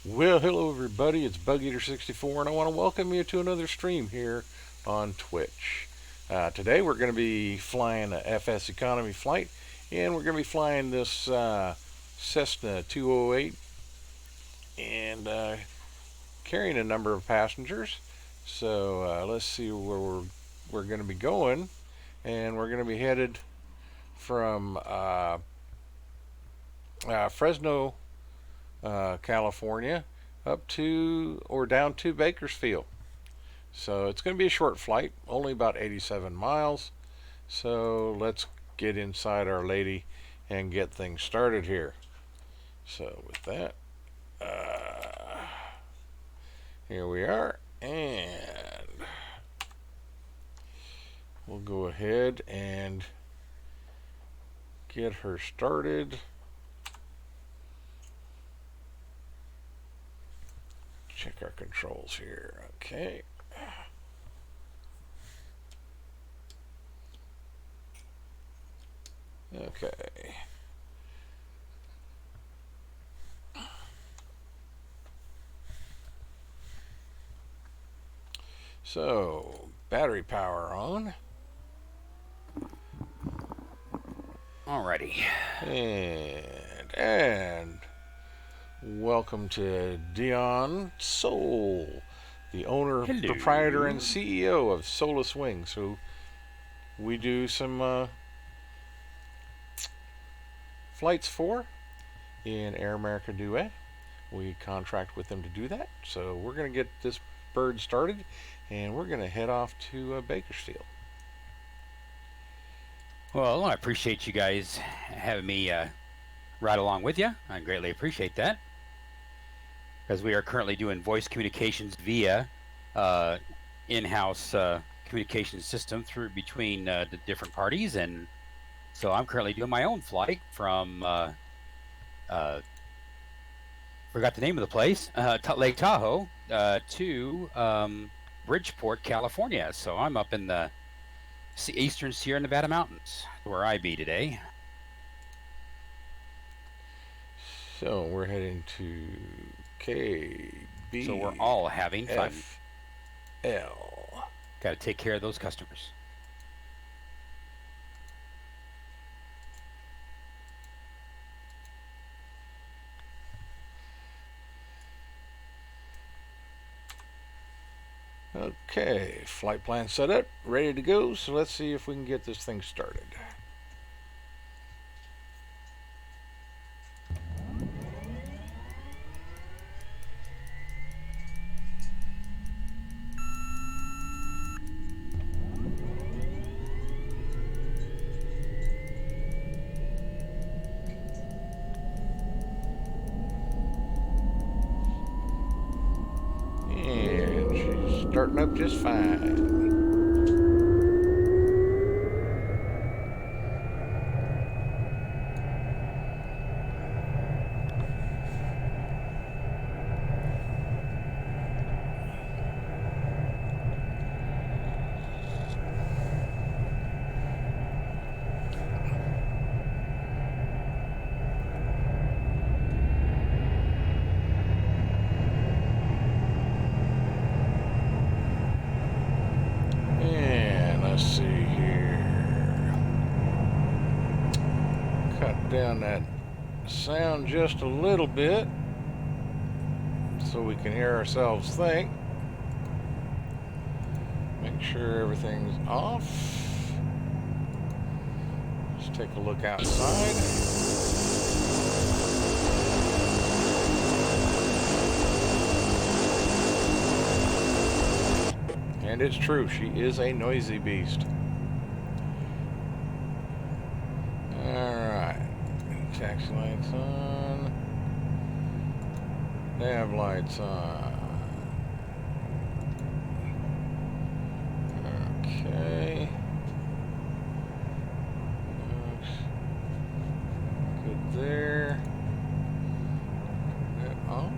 Well, hello everybody. It's Bugeater 64, and I want to welcome you to another stream here on Twitch. Today we're going to be flying a FS economy flight, and we're going to be flying this Cessna 208 and carrying a number of passengers. So let's see where we're going to be going, and we're going to be headed from Fresno, California, up to or down to Bakersfield. So it's going to be a short flight, only about 87 miles. So let's get inside Our Lady and get things started here. So with that, here we are, and we'll go ahead and get her started. Check our controls here. Okay. Okay. So, battery power on. Alrighty. And welcome to Dion Soul, the owner, Hello. proprietor, and CEO of Solus Wings. So we do some flights for in Air America Duet. We contract with them to do that. So we're going to get this bird started, and we're going to head off to Bakersfield. Well, I appreciate you guys having me ride along with you. I greatly appreciate that. Because we are currently doing voice communications via in-house communication system between the different parties, and so I'm currently doing my own flight from forgot the name of the place, Lake Tahoe, to Bridgeport, California. So I'm up in the eastern Sierra Nevada mountains, where I be today. So we're heading to KB. So we're all having fun. L. Got to take care of those customers. Okay, flight plan set up, ready to go. So let's see if we can get this thing started. And she's starting up just fine. Let's see here. Cut down that sound just a little bit so we can hear ourselves think. Make sure everything's off. Let's take a look outside. And it's true, she is a noisy beast. Alright. Taxi lights on. Nav lights on. Okay. Looks good there. Turn that off.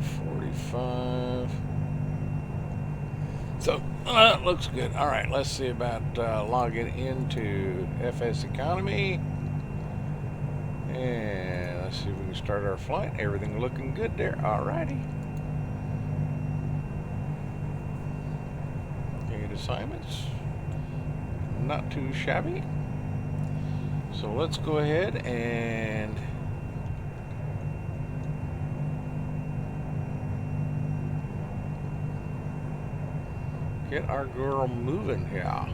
45. So looks good. All right, let's see about logging into FS Economy. And let's see if we can start our flight. Everything looking good there. Alrighty. Eight assignments. Not too shabby. So let's go ahead and get our girl moving here.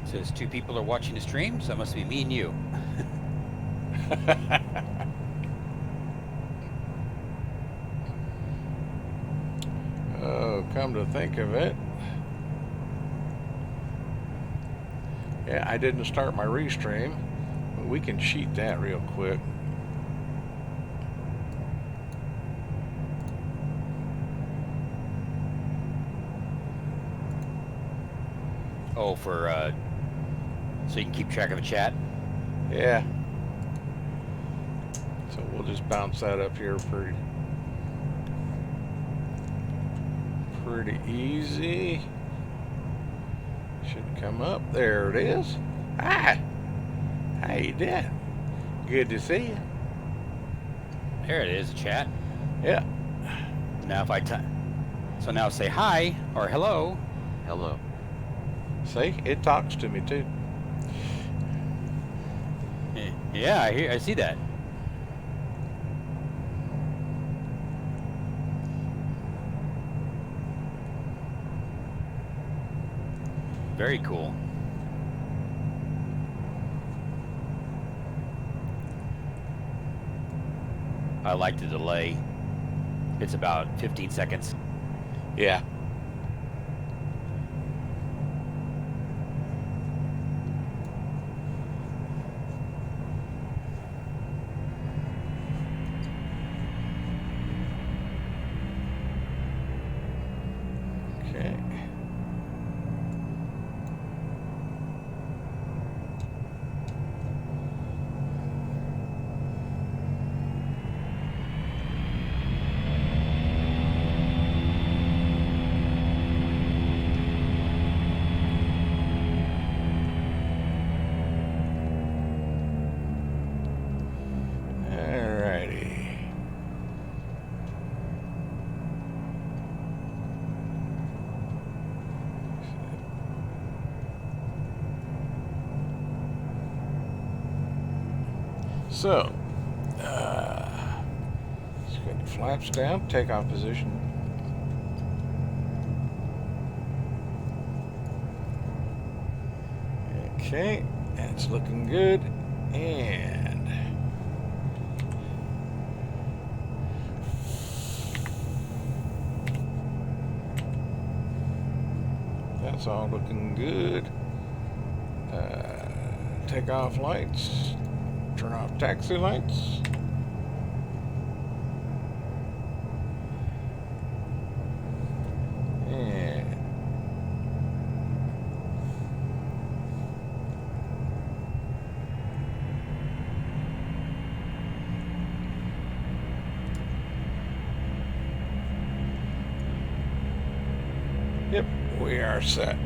Says 2 people are watching the stream, so that must be me and you. Oh, come to think of it. Yeah, I didn't start my restream, but we can cheat that real quick. Oh, for so you can keep track of the chat? Yeah. So we'll just bounce that up here pretty easy. Should come up. There it is. Hi. How you doing? Good to see you. There it is, the chat. Yeah. Now if I so now say hi or hello. Hello. See, it talks to me too. Yeah, I see that. Very cool. I like the delay. It's about 15 seconds. Yeah. Okay. Alrighty. So, let's get the flaps down, takeoff position. Okay, that's looking good. And that's all looking good. Takeoff lights. Turn off taxi lights. And yep, we are set.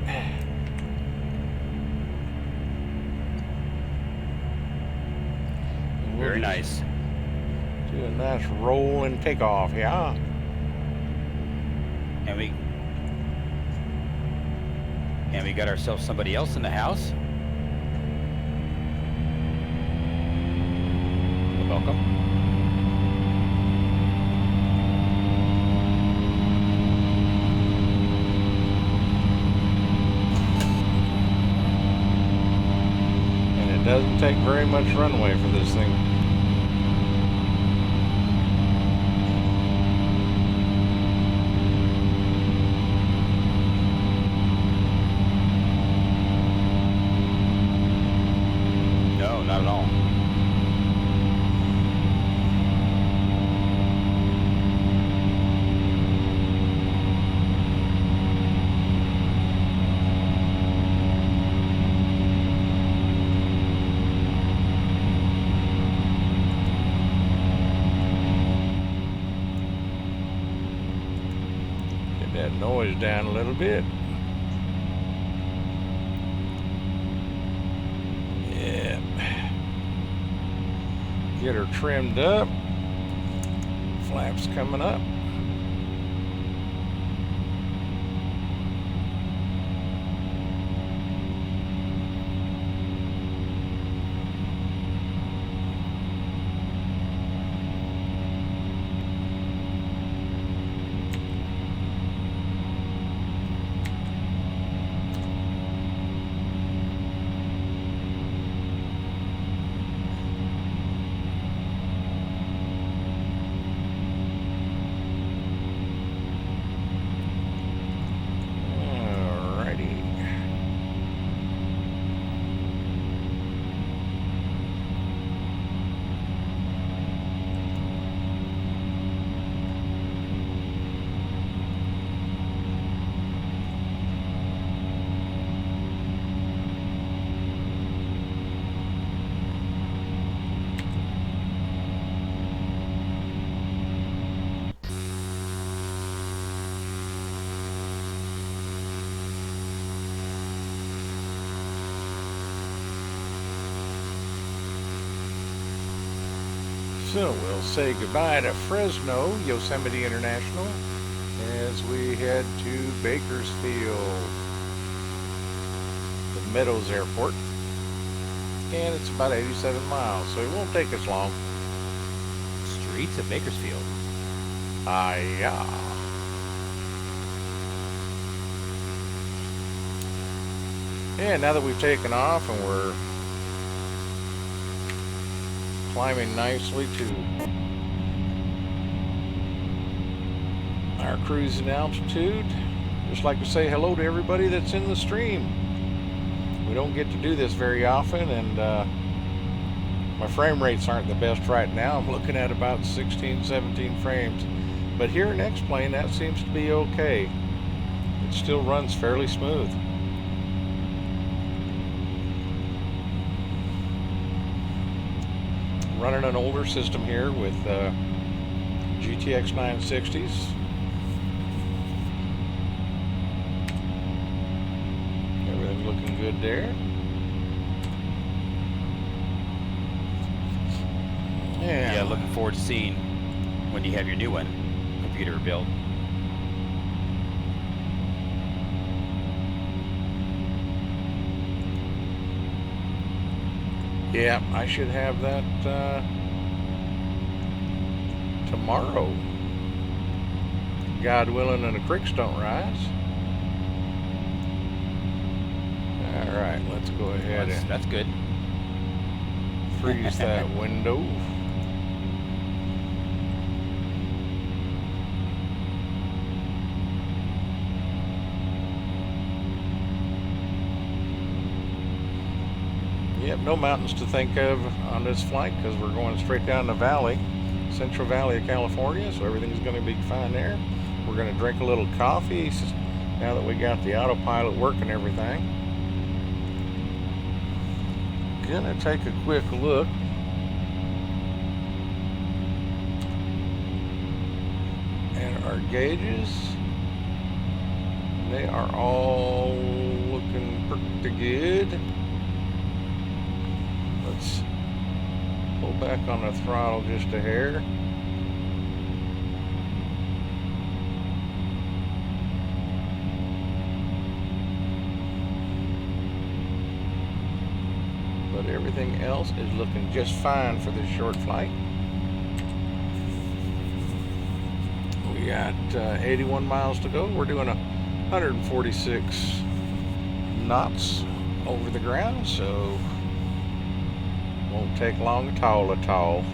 Very nice. Do a nice roll and takeoff, yeah. And we got ourselves somebody else in the house. Welcome. And it doesn't take very much runway for this thing. No, not at all. noise down a little bit. Yeah. Get her trimmed up. Flaps coming up. So we'll say goodbye to Fresno, Yosemite International, as we head to Bakersfield, the Meadows Airport. And it's about 87 miles, so it won't take us long. Streets of Bakersfield. Yeah. And now that we've taken off and we're climbing nicely to our cruising altitude, just like to say hello to everybody that's in the stream. We don't get to do this very often, and my frame rates aren't the best right now. I'm looking at about 16, 17 frames. But here in X-Plane, that seems to be okay. It still runs fairly smooth. Running an older system here with GTX 960s. Everything's looking good there. Yeah, looking forward to seeing when you have your new one, computer built. Yeah, I should have that tomorrow. God willing and the creeks don't rise. All right, let's go ahead and That's good. freeze that window. Yep, no mountains to think of on this flight because we're going straight down the valley, Central Valley of California, so everything's going to be fine there. We're going to drink a little coffee now that we got the autopilot working everything. Gonna take a quick look at our gauges. They are all looking pretty good. Let's pull back on the throttle just a hair. But everything else is looking just fine for this short flight. We got 81 miles to go. We're doing 146 knots over the ground, so won't take long at all.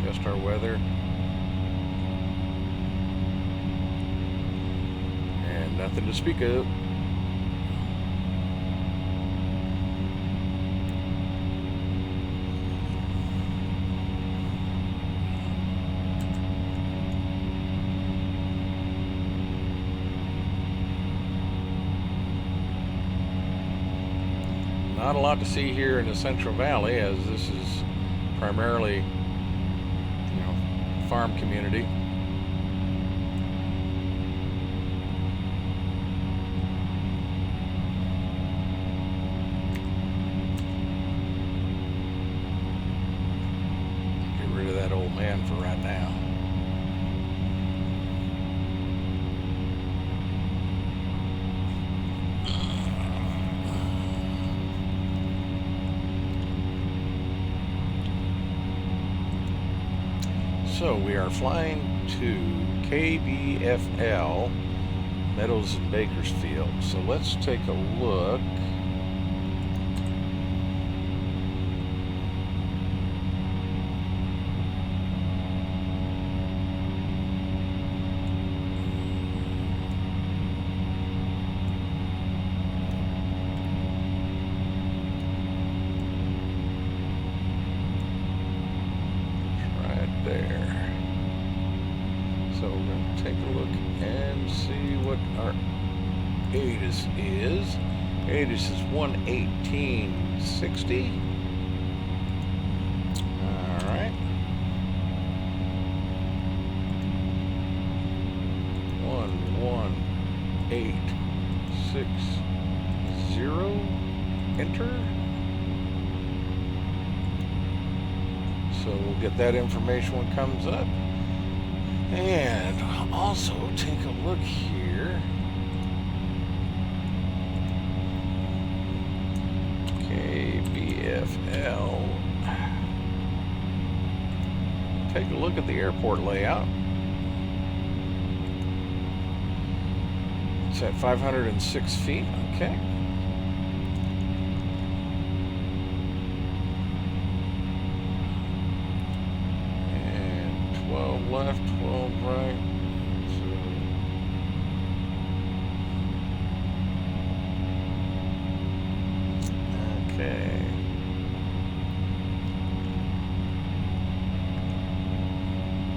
Test our weather. And nothing to speak of. Not a lot to see here in the Central Valley, as this is primarily, farm community. Get rid of that old man for right now. So we are flying to KBFL, Meadows and Bakersfield. So let's take a look. There. So we're going to take a look and see what our ATIS is. ATIS is 11860. All right. 11860. Enter. So we'll get that information when it comes up. And also take a look here. KBFL. Take a look at the airport layout. It's at 506 feet. Okay. Left, 12 right. Okay.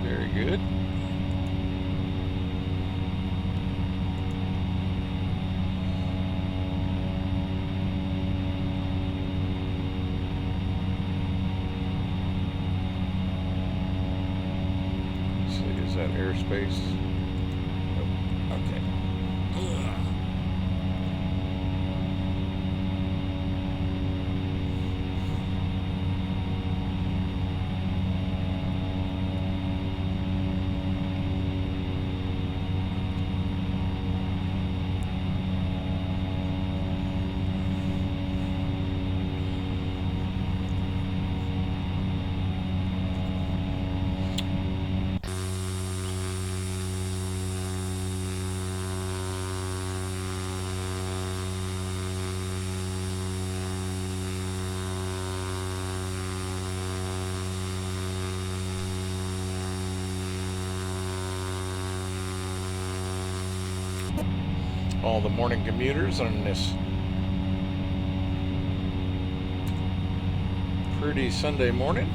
Very good. Is that airspace? Nope. Okay. All the morning commuters on this pretty Sunday morning.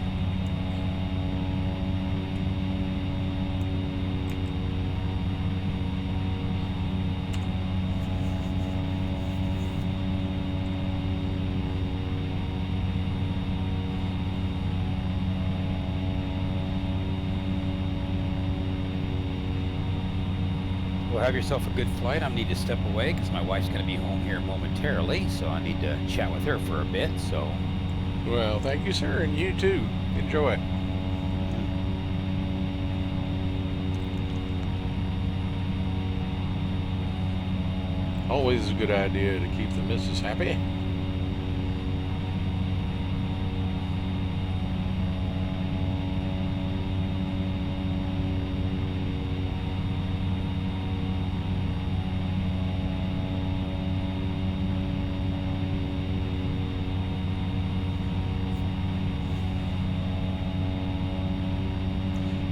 Well, have yourself a good flight. I need to step away because my wife's going to be home here momentarily, so I need to chat with her for a bit. So, well, thank you, sir, and you too. Enjoy. Always a good idea to keep the missus happy.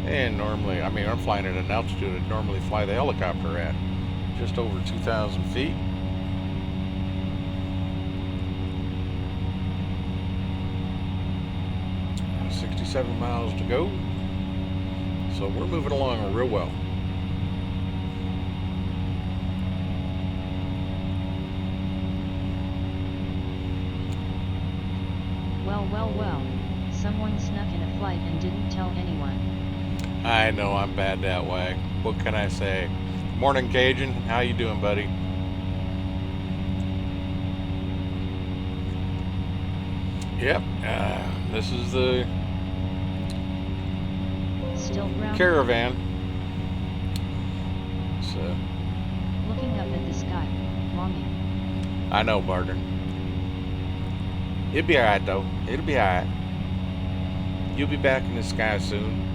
And normally, I'm flying at an altitude I'd normally fly the helicopter at, just over 2,000 feet. And 67 miles to go. So we're moving along real well. Well. Someone snuck in a flight and didn't tell anyone. I know I'm bad that way. What can I say? Morning, Cajun. How you doing, buddy? Yep. This is the Still grounded? caravan. So Looking up at the sky, longing. I know, partner. It'll be alright though. It'll be alright. You'll be back in the sky soon.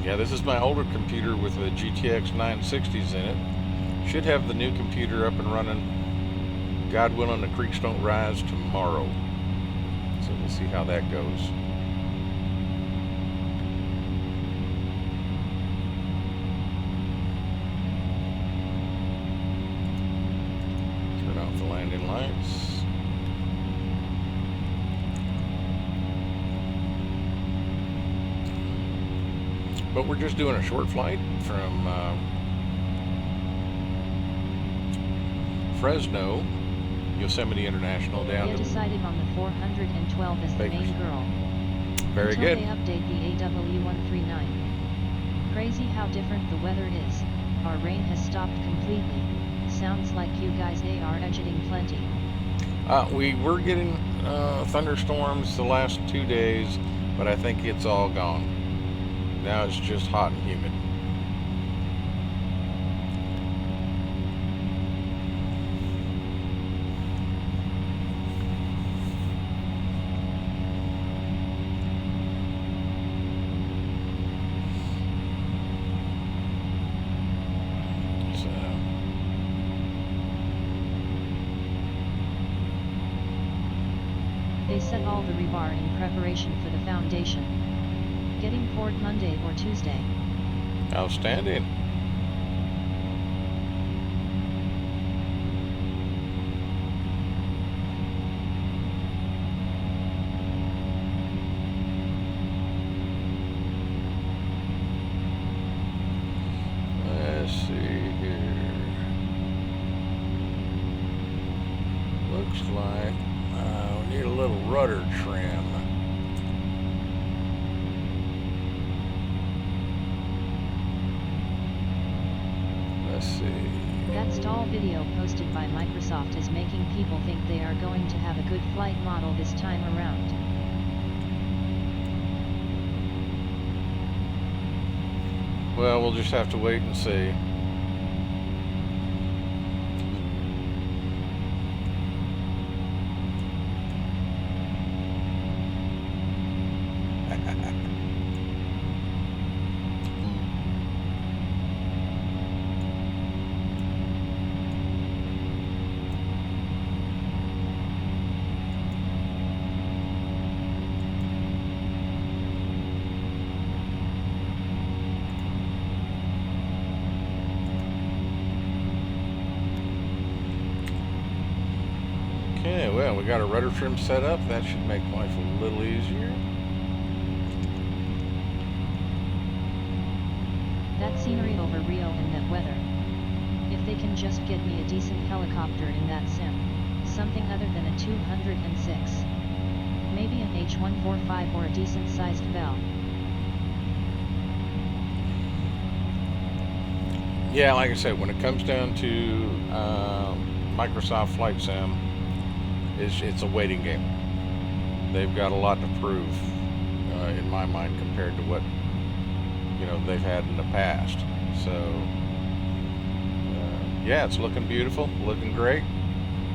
Yeah, this is my older computer with the GTX 960s in it. Should have the new computer up and running. God willing, the creeks don't rise tomorrow. So we'll see how that goes. Turn off the landing lights. But we're just doing a short flight from Fresno, Yosemite International down They to decided on the 412 as the Bakers. main girl. Very Until good. they update the AW139. Crazy how different the weather is. Our rain has stopped completely. Sounds like you guys are getting plenty. We were getting thunderstorms the last 2 days, but I think it's all gone. Now it's just hot and humid. They set all the rebar in preparation for the foundation. Getting poured Monday or Tuesday. Outstanding. Let's see here. Looks like we need a little rudder trim. Let's see. That stall video posted by Microsoft is making people think they are going to have a good flight model this time around. Well, we'll just have to wait and see. Okay, well, we got a rudder trim set up. That should make life a little easier. That scenery over Rio and that weather. If they can just get me a decent helicopter in that sim, something other than a 206. Maybe an H145 or a decent sized Bell. Yeah, like I said, when it comes down to Microsoft Flight Sim, it's a waiting game. They've got a lot to prove, in my mind, compared to what they've had in the past. So yeah, it's looking beautiful, looking great.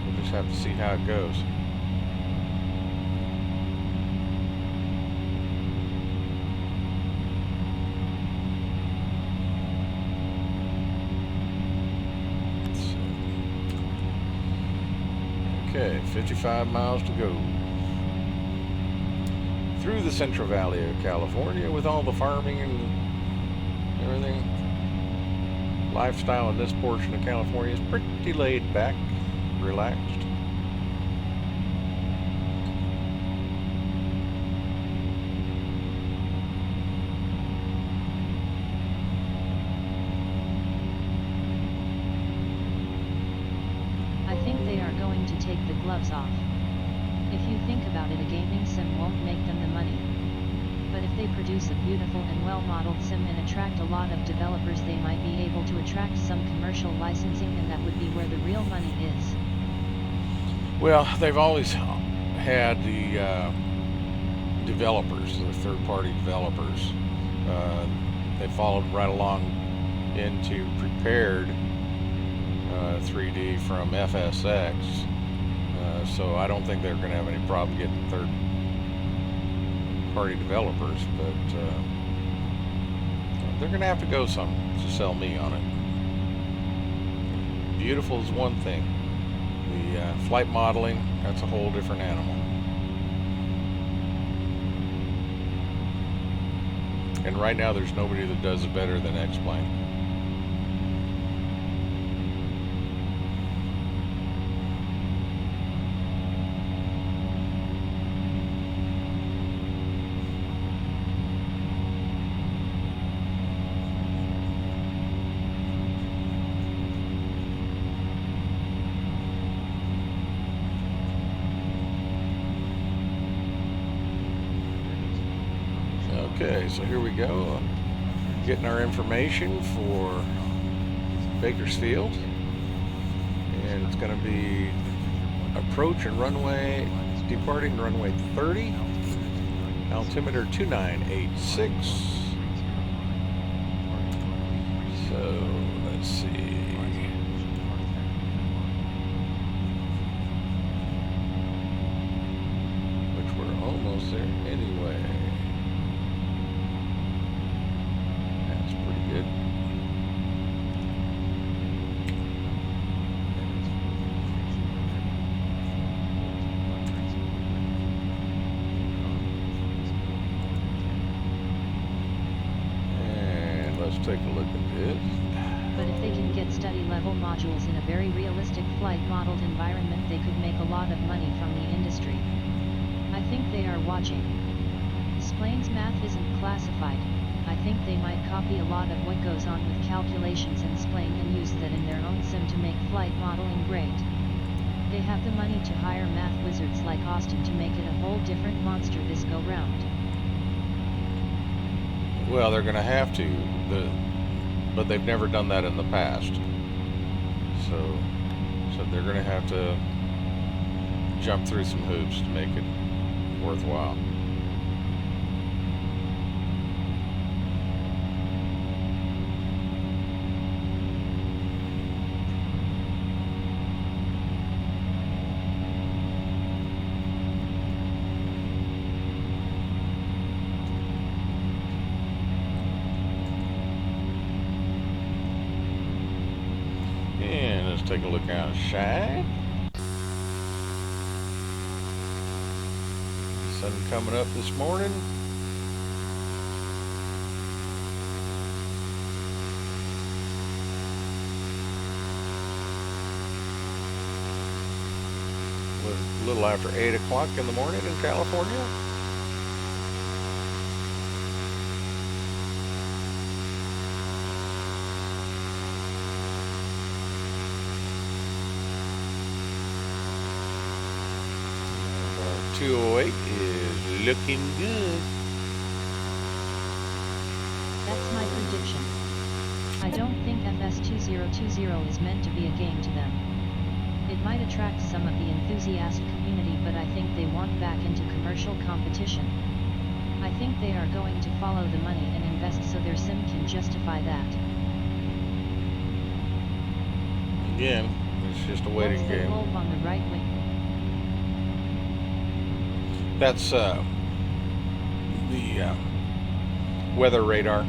We'll just have to see how it goes. Okay, 55 miles to go. Through the Central Valley of California with all the farming and everything. Lifestyle in this portion of California is pretty laid back, relaxed. gloves off. If you think about it, a gaming sim won't make them the money. But if they produce a beautiful and well-modeled sim and attract a lot of developers, they might be able to attract some commercial licensing, and that would be where the real money is. Well, they've always had the developers, the third-party developers. They followed right along into prepared 3D from FSX. So I don't think they're going to have any problem getting third-party developers, but they're going to have to go some to sell me on it. Beautiful is one thing. The flight modeling, that's a whole different animal. And right now there's nobody that does it better than X-Plane. Okay, so here we go, getting our information for Bakersfield, and it's going to be approach and runway, departing runway 30, altimeter 2986. So let's see. Which we're almost there anyway. Good. And let's take a look at this. But if they can get study level modules in a very realistic flight modeled environment, they could make a lot of money from the industry. I think they are watching. Splane's math isn't classified. I think they might copy a lot of what goes on with calculations in Splane and use that in their own sim to make flight modeling great. They have the money to hire math wizards like Austin to make it a whole different monster this go round. Well, they're going to have to, but they've never done that in the past. So they're going to have to jump through some hoops to make it worthwhile. Take a look outside. Sun coming up this morning. A little after 8 o'clock in the morning in California. .208 is looking good. That's my prediction. I don't think FS2020 is meant to be a game to them. It might attract some of the enthusiast community, but I think they want back into commercial competition. I think they are going to follow the money and invest so their sim can justify that. Again, it's just a waiting What's the game. bulb on the right wing? That's the weather radar.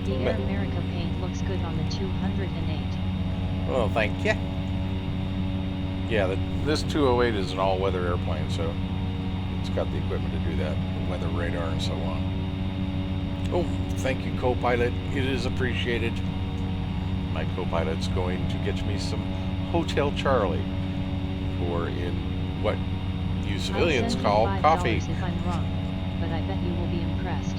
The Air America paint looks good on the 208. Well, thank you. Yeah, this 208 is an all-weather airplane, so it's got the equipment to do that, the weather radar and so on. Oh, thank you, co-pilot. It is appreciated. My co-pilot's going to get me some Hotel Charlie, or in what you civilians call coffee. If I'm wrong, but I bet you will be impressed.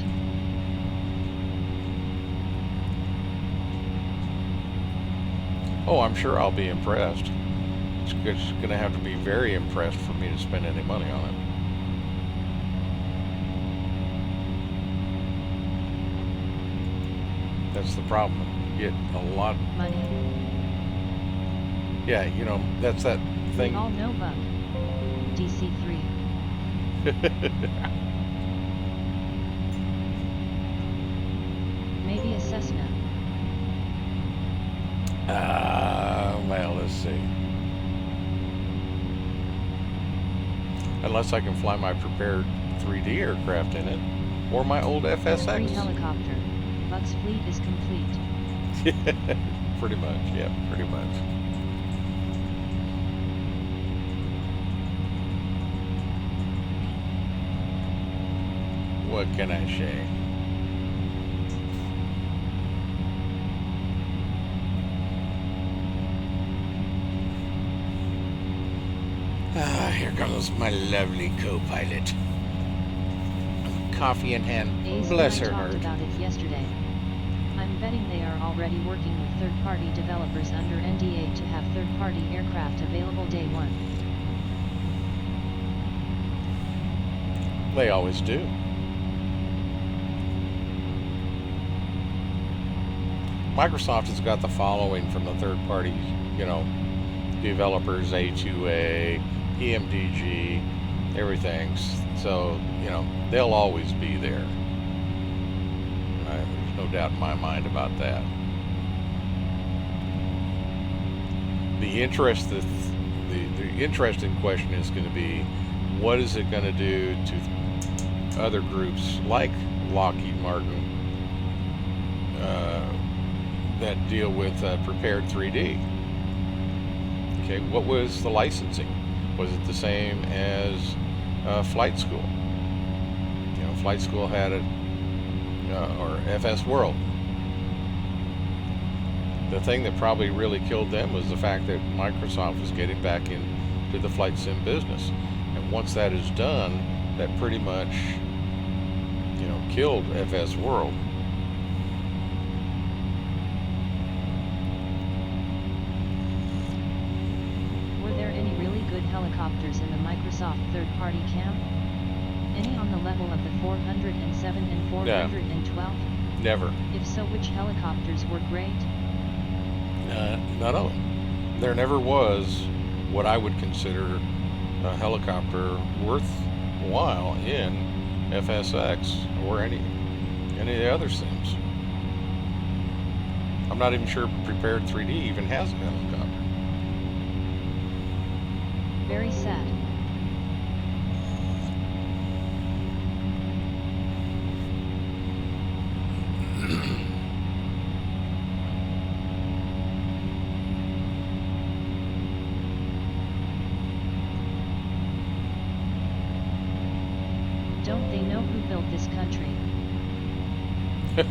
Oh, I'm sure I'll be impressed. it's going to have to be very impressed for me to spend any money on it. That's the problem. You get a lot. Money. Yeah, you know, that's that We thing. all know Bug. DC3. Maybe a Cessna. Well, let's see. Unless I can fly my prepared 3D aircraft in it, or my old Free FSX. helicopter. Bug's fleet is complete. Pretty much, yeah, pretty much. What can I say? Here comes my lovely co-pilot. Coffee in hand. Ace Bless and I her talked heart. about it yesterday. I'm betting they are already working with third-party developers under NDA to have third-party aircraft available day one. They always do. Microsoft has got the following from the third party, you know, developers, A2A, EMDG, everything. So, you know, they'll always be there. There's no doubt in my mind about that. The interesting question is going to be, what is it going to do to other groups like Lockheed Martin that deal with prepared 3D? Okay, what was the licensing? Was it the same as flight school? You know, flight school had it, or FS World. The thing that probably really killed them was the fact that Microsoft was getting back into the flight sim business. And once that is done, that pretty much, you know, killed FS World. Were there any really good helicopters in the Microsoft third-party camp? Any on the level of the 407 and 412? Never. If so, which helicopters were great? None of them. There never was what I would consider a helicopter worthwhile in FSX or any of the other sims. I'm not even sure Prepared 3D even has a helicopter. Very sad. Don't they know who built this country? The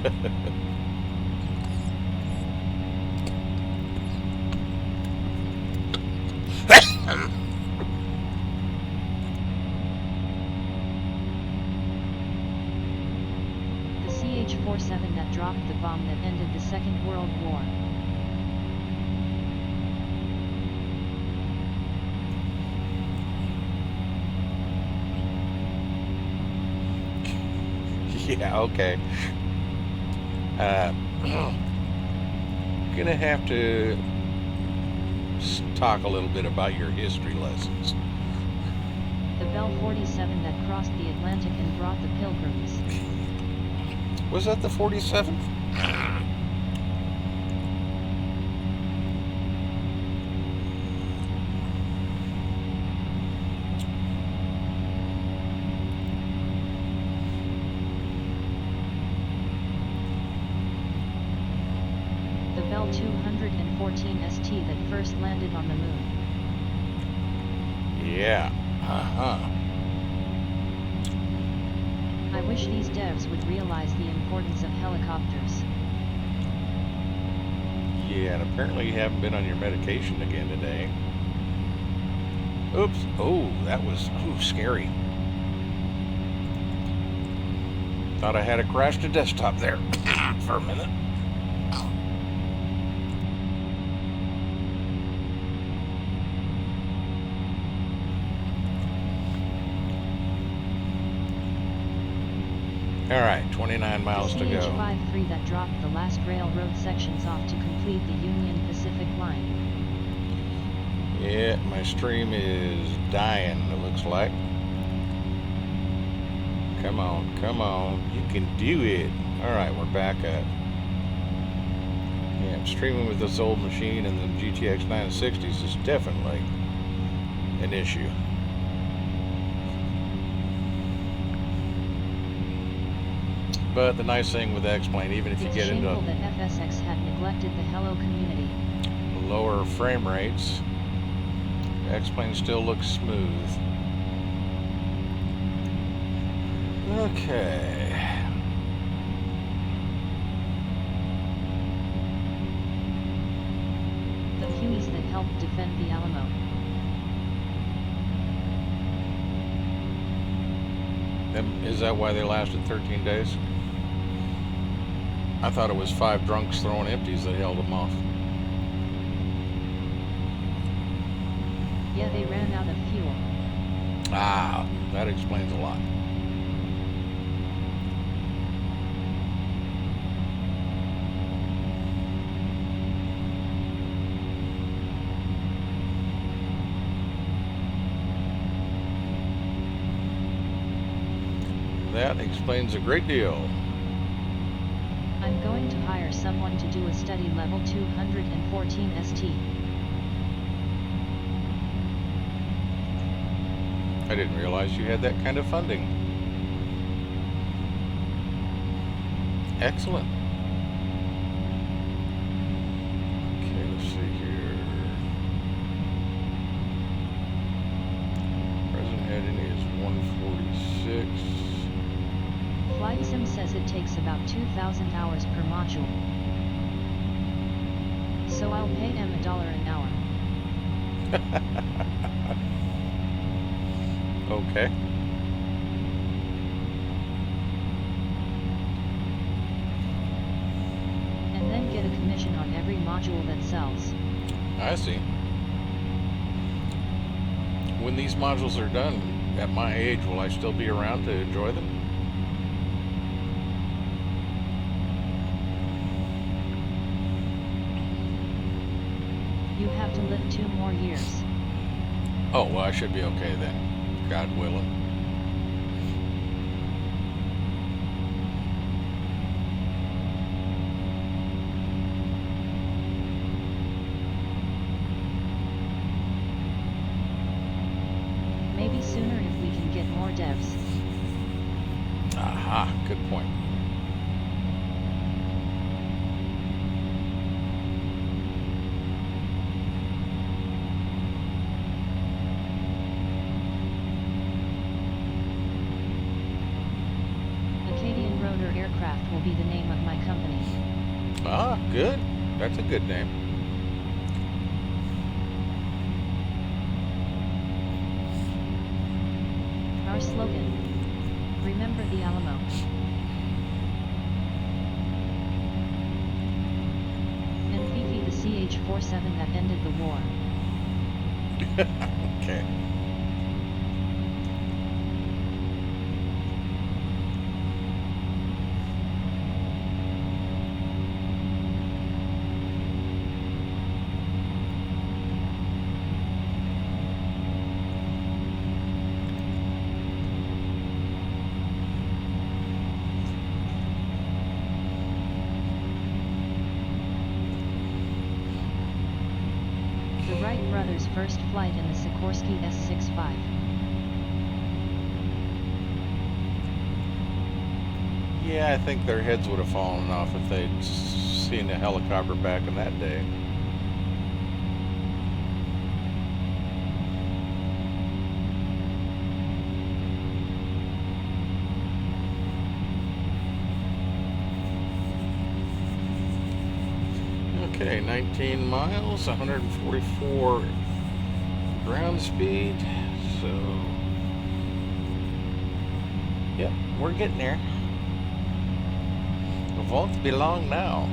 CH-47 that dropped the bomb that ended the Second World War. Yeah, okay. Gonna have to talk a little bit about your history lessons. The Bell 47 that crossed the Atlantic and brought the Pilgrims. Was that the 47th? The Bell 214 ST that first landed on the moon. Yeah. Uh-huh. I wish these devs would realize the importance of helicopters. Yeah, and apparently you haven't been on your medication again today. Oops. Oh, that was scary. Thought I had a crashed a desktop there for a minute. All right, 29 miles to The go. CH-53 that dropped the last railroad sections off to complete the Union Pacific line. Yeah, my stream is dying, it looks like. Come on, come on. You can do it. All right, we're back up. Yeah, I'm streaming with this old machine, and the GTX 960s is definitely an issue. But the nice thing with X-Plane, even if you get into It's shameful that FSX had neglected the Hello community. lower frame rates, X-Plane still looks smooth. Okay. The Hueys that helped defend the Alamo. Is that why they lasted 13 days? I thought it was 5 drunks throwing empties that held them off. Yeah, they ran out of fuel. Ah, that explains a lot. That explains a great deal. I'm going to hire someone to do a study level 214 ST. I didn't realize you had that kind of funding. Excellent. Okay, let's see here. Present heading is 146. Flight Sim says it takes about 2,000 hours per module. So I'll pay him $1 an hour. Okay. And then get a commission on every module that sells. I see. When these modules are done, at my age, will I still be around to enjoy them? You have to live 2 more years. Oh, well, I should be okay then. God willing. Maybe sooner if we can get more devs. Aha, good point. Acadian Rotor Aircraft will be the name of my company. Ah, good. That's a good name. Our slogan: Remember the Alamo. And Fifi the CH-47 that ended the war. Okay. The Wright brothers' first flight in the Sikorsky S-65. Yeah, I think their heads would have fallen off if they'd seen a helicopter back in that day. Okay, 19 miles, 144 ground speed. So, yep, we're getting there. It won't be long now.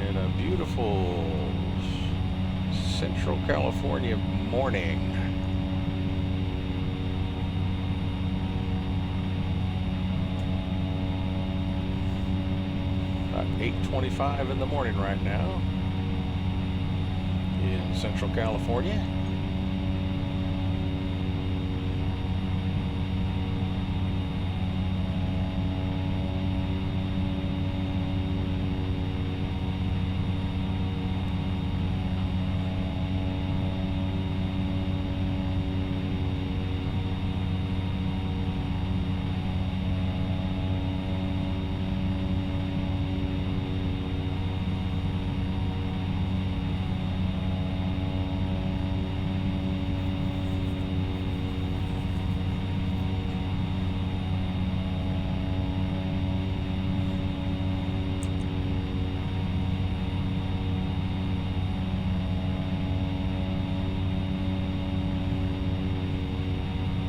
In a beautiful Central California morning. 8:25 in the morning right now in Central California.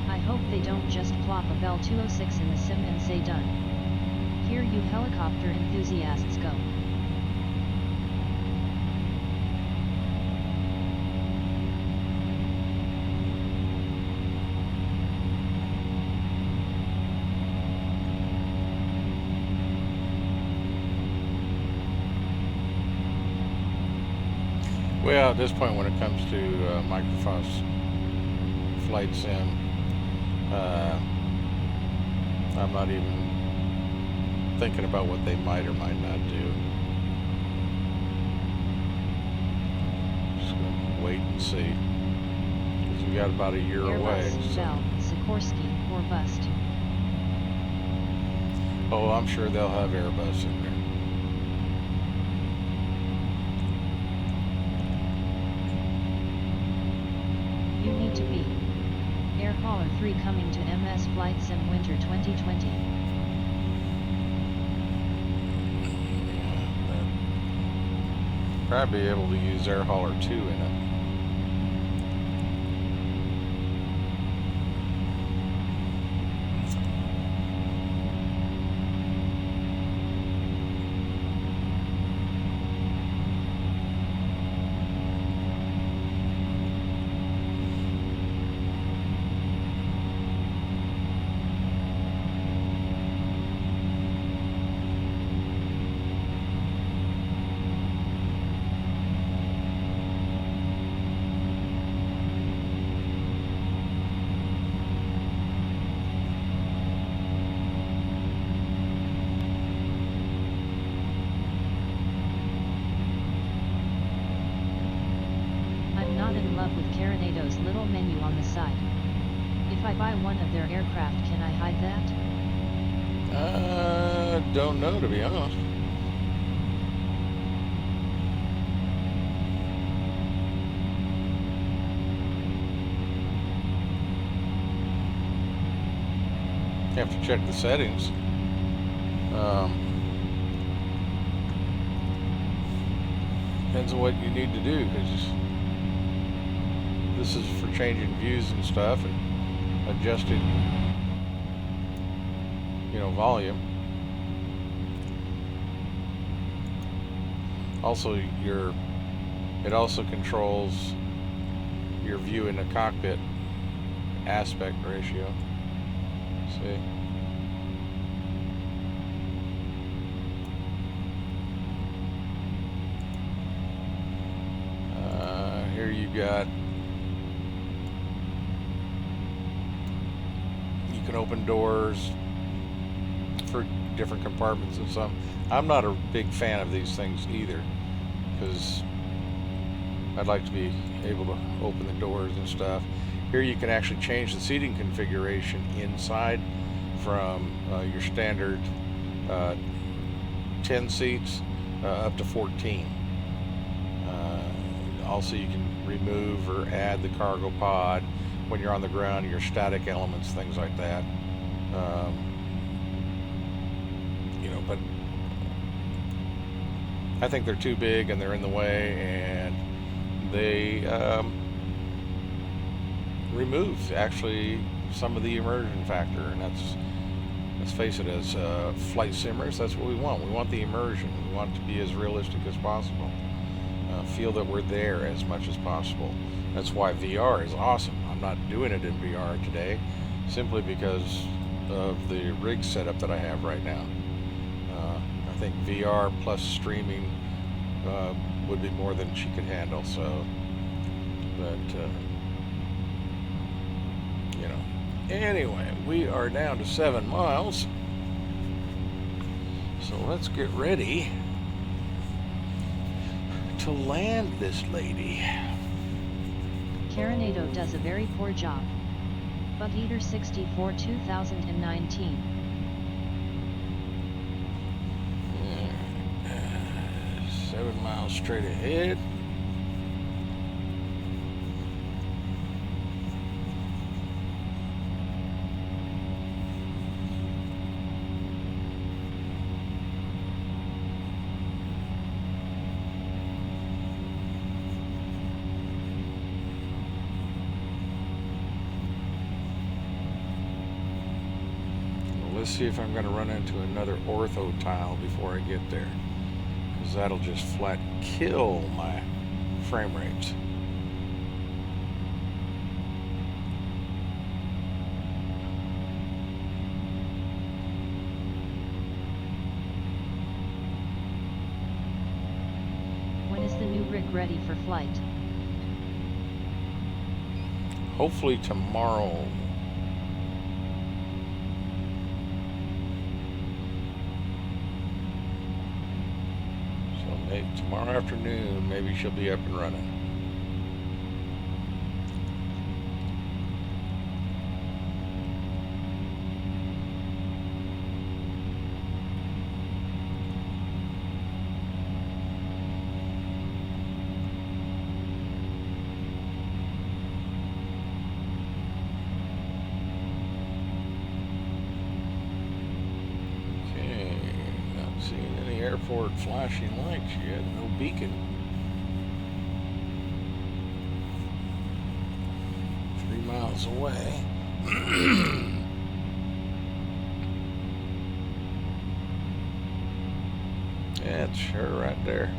I hope they don't just plop a Bell 206 in the sim and say done. Here you helicopter enthusiasts go. Well, at this point, when it comes to Microsoft's flight sim, I'm not even thinking about what they might or might not do. Just gonna wait and see, because we got about a year away. Airbus, So. Bell, Sikorsky, or bust. Oh, I'm sure they'll have Airbus in there. You need to be. Air Hauler 3 coming to MS Flight Sim Winter 2020. Probably be able to use Air Hauler 2 in it. I'm not in love with Carinado's little menu on the side. If I buy one of their aircraft, can I hide that? Don't know, to be honest. Have to check the settings. Depends on what you need to do, because this is for changing views and stuff and adjusting, volume. Also, it also controls your view in the cockpit aspect ratio. See? Here you can open doors for different compartments and some. I'm not a big fan of these things either, because I'd like to be able to open the doors and stuff. Here you can actually change the seating configuration inside from your standard 10 seats up to 14. Also, you can remove or add the cargo pod when you're on the ground, your static elements, things like that. But I think they're too big and they're in the way, and they remove actually some of the immersion factor, and let's face it, as flight simmers, that's what we want. We want the immersion. We want it to be as realistic as possible. Feel that we're there as much as possible. That's why VR is awesome. I'm not doing it in VR today, simply because of the rig setup that I have right now. think VR plus streaming would be more than she could handle. So, but you know, anyway, we are down to 7 miles. So let's get ready to land this lady. Caronado does a very poor job. Bugeater 64 2019. 7 miles straight ahead. Let's see if I'm going to run into another ortho tile before I get there, because that'll just flat kill my frame rates. When is the new rig ready for flight? Hopefully tomorrow. Tomorrow afternoon, maybe she'll be up and running. Airport flashing lights yet, no beacon. 3 miles away. Yeah, it's her right there.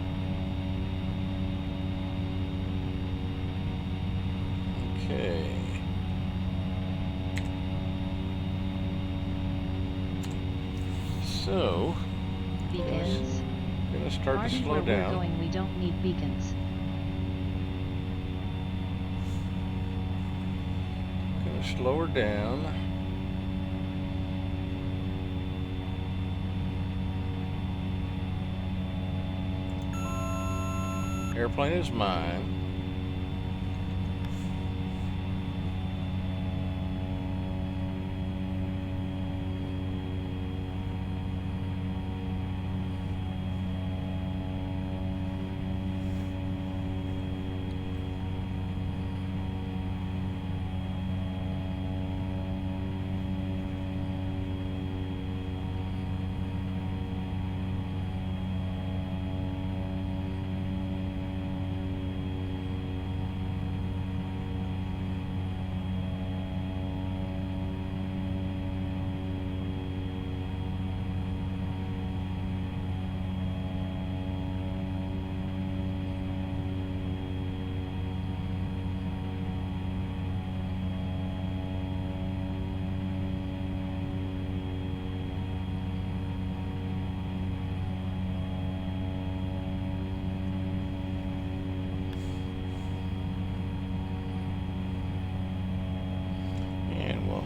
Okay. So Beacons. I'm gonna start to slow where down. We're going, we don't need beacons. Gonna slow her down. Airplane is mine.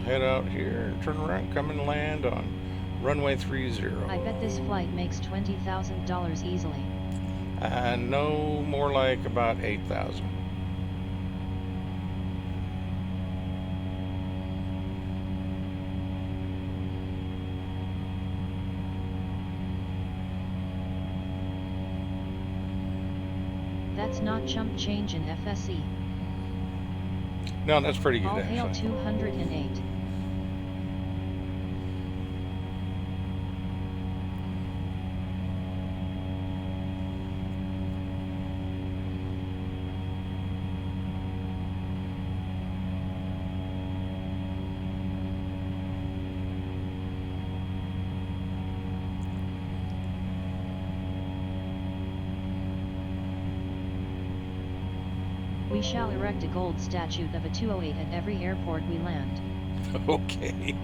Head out here, turn around, come and land on runway 30. I bet this flight makes $20,000 easily. No, more like about 8,000. That's not chump change in FSE. No, that's pretty good. All hail actually. 208. We shall erect a gold statue of a 208 at every airport we land. Okay.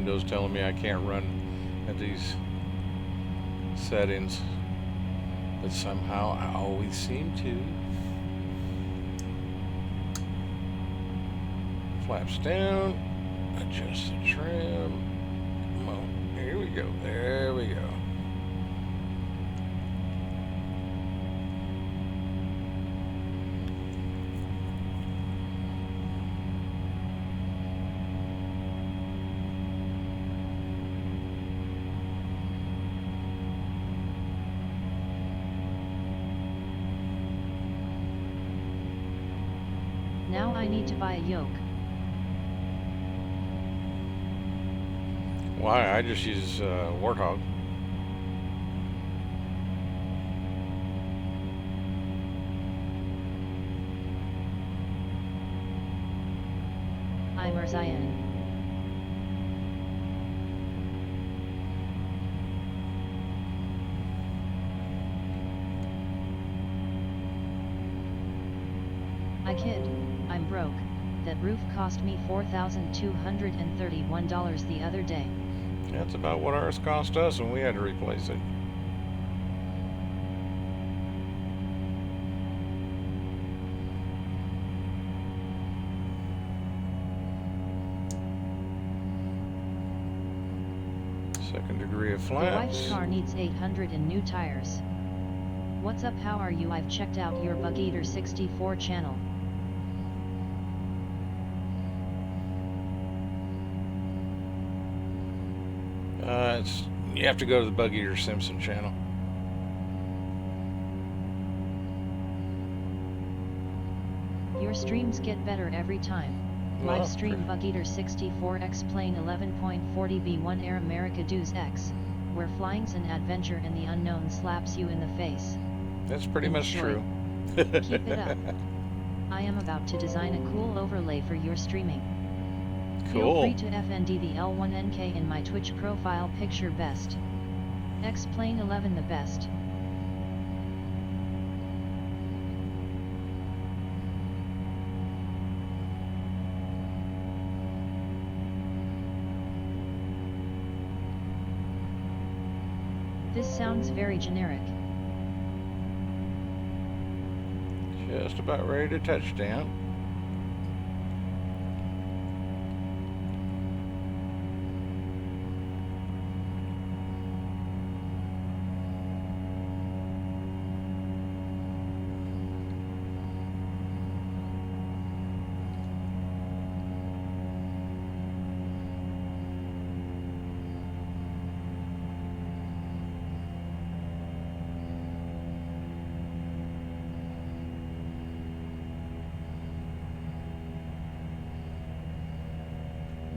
Windows telling me I can't run at these settings, but somehow I always seem to. Flaps down, adjust the trim. Come on, here we go, there we go. Now I need to buy a yoke. Why? I just use Warthog. I'm Zion. I kid, I'm broke. That roof cost me $4,231 the other day. That's about what ours cost us when we had to replace it. Second degree of The wife's flaps. car needs 800 in new tires. What's up, how are you? I've checked out your Bugeater 64 channel. You have to go to the Bugeater Simpson channel. Your streams get better every time. Well, Live stream Bugeater 64X plane 11.40B1 Air America Deuce X, where flying's an adventure and the unknown slaps you in the face. That's pretty much Enjoy. true. Keep it up. I am about to design a cool overlay for your streaming. Feel Cool. free to FND the L1NK in my Twitch profile picture best. X plane 11 the best. This sounds very generic. Just about ready to touch down.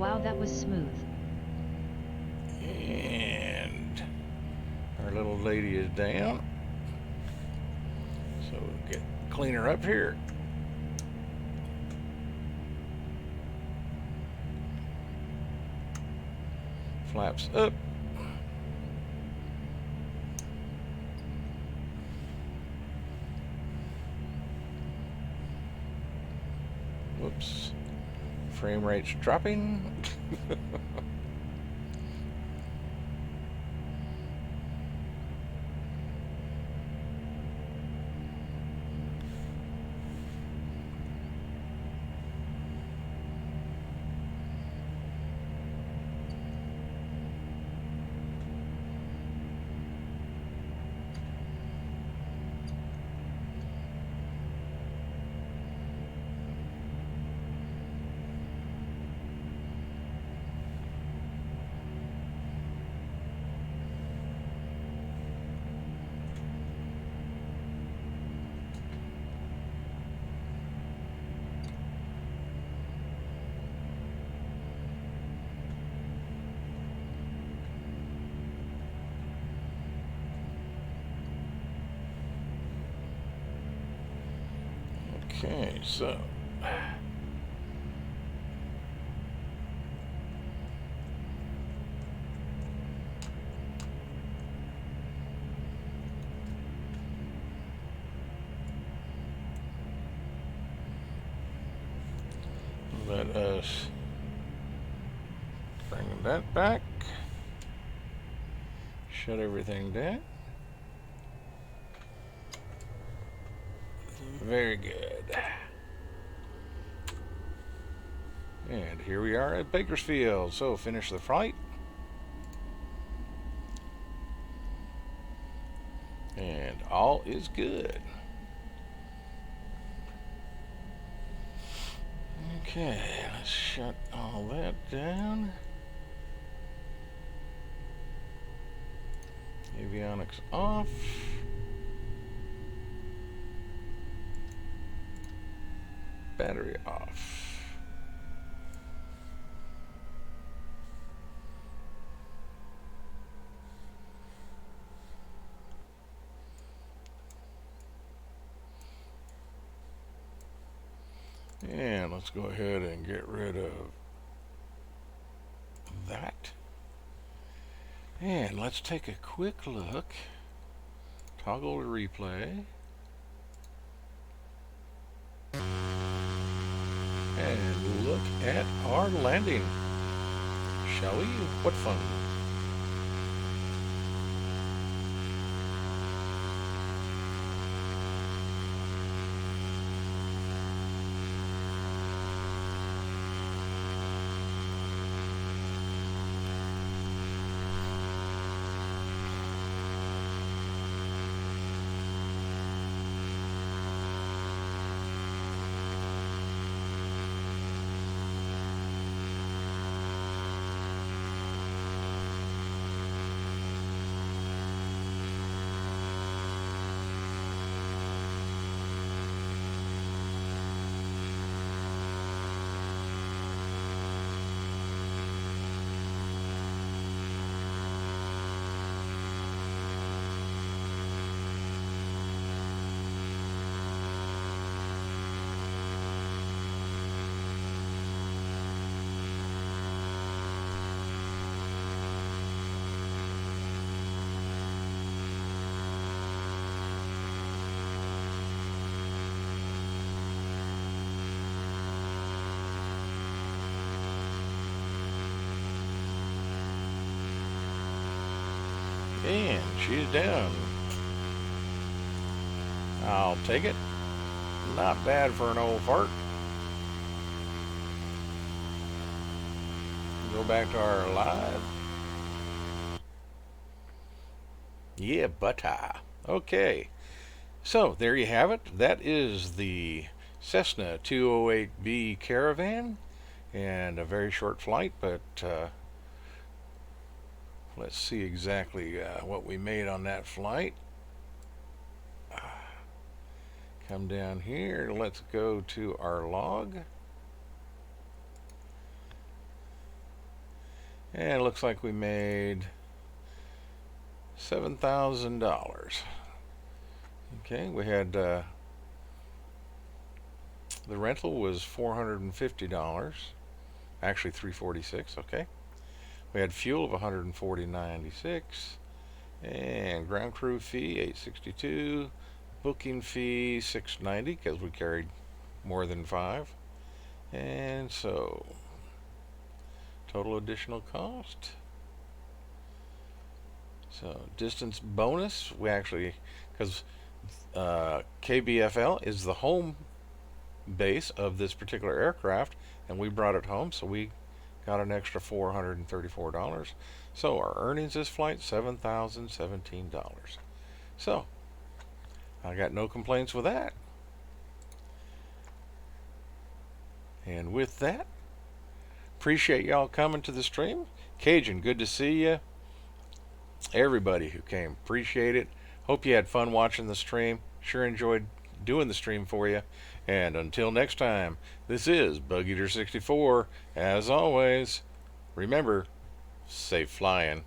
Wow, that was smooth. And our little lady is down. So we'll get cleaner up here. Flaps up. Whoops. Frame rate's dropping. Okay, so let us bring them that back. Shut everything down. Very good. And here we are at Bakersfield. So finish the flight. And all is good. Okay, let's shut all that down. Avionics off. Battery off. And let's go ahead and get rid of that. And let's take a quick look. Toggle to replay. And look at our landing. Shall we? What fun. And she's down. I'll take it. Not bad for an old fart. Go back to our live. Yeah, butter. Okay. So there you have it. That is the Cessna 208B Caravan. And a very short flight, but let's see exactly what we made on that flight. Come down here. Let's go to our log. And it looks like we made $7,000. Okay, we had the rental was $450. Actually $346. Okay. We had fuel of $140.96, and ground crew fee $862, booking fee $690 because we carried more than 5, and so total additional cost. So distance bonus, we actually, because KBFL is the home base of this particular aircraft, and we brought it home, so we got an extra $434. So our earnings this flight, $7,017. So I got no complaints with that. And with that, appreciate y'all coming to the stream. Cajun, good to see you. Everybody who came, appreciate it. Hope you had fun watching the stream. Sure enjoyed doing the stream for you. And until next time, this is Bugeater 64. As always, remember, safe flying.